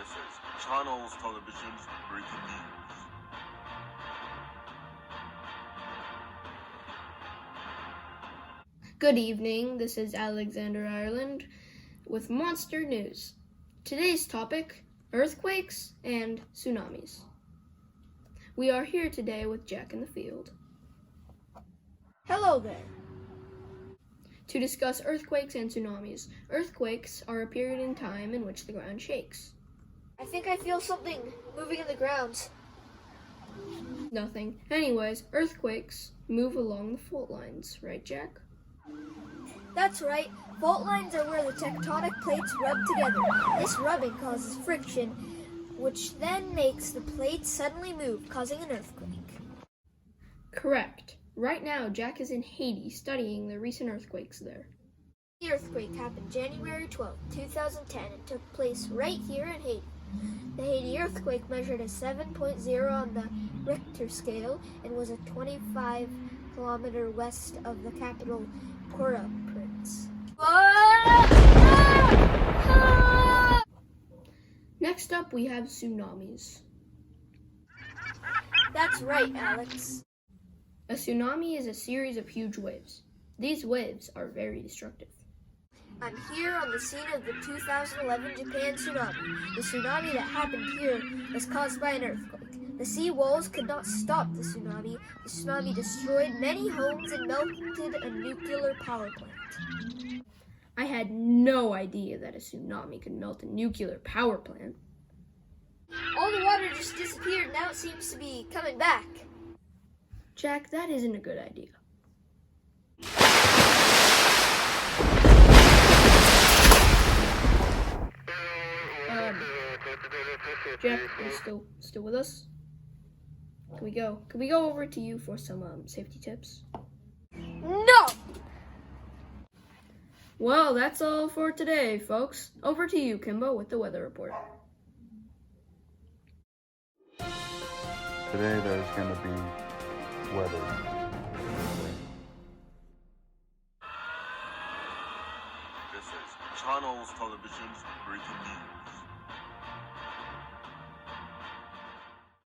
This is Channels Television's breaking news. Good evening, this is Alexander Ireland with Monster News. Today's topic, earthquakes and tsunamis. We are here today with Jack in the field. Hello there. To discuss earthquakes and tsunamis. Earthquakes are a period in time in which the ground shakes. I think I feel something moving in the ground. Nothing. Anyways, earthquakes move along the fault lines, right, Jack? That's right. Fault lines are where the tectonic plates rub together. This rubbing causes friction, which then makes the plates suddenly move, causing an earthquake. Correct. Right now, Jack is in Haiti studying the recent earthquakes there. The earthquake happened January 12, 2010 and took place right here in Haiti. The Haiti earthquake measured a 7.0 on the Richter scale and was at 25 kilometers west of the capital Port-au-Prince. Next up, we have tsunamis. That's right, Alex. A tsunami is a series of huge waves. These waves are very destructive. I'm here on the scene of the 2011 Japan tsunami. The tsunami that happened here was caused by an earthquake. The sea walls could not stop the tsunami. The tsunami destroyed many homes and melted a nuclear power plant. I had no idea that a tsunami could melt a nuclear power plant. All the water just disappeared. Now it seems to be coming back. Jack, that isn't a good idea. Jack, are you still with us? Can we go over to you for some safety tips? No! Well, that's all for today, folks. Over to you, Kimbo, with the weather report. Today there's going to be weather. This is Channels Television's breaking news.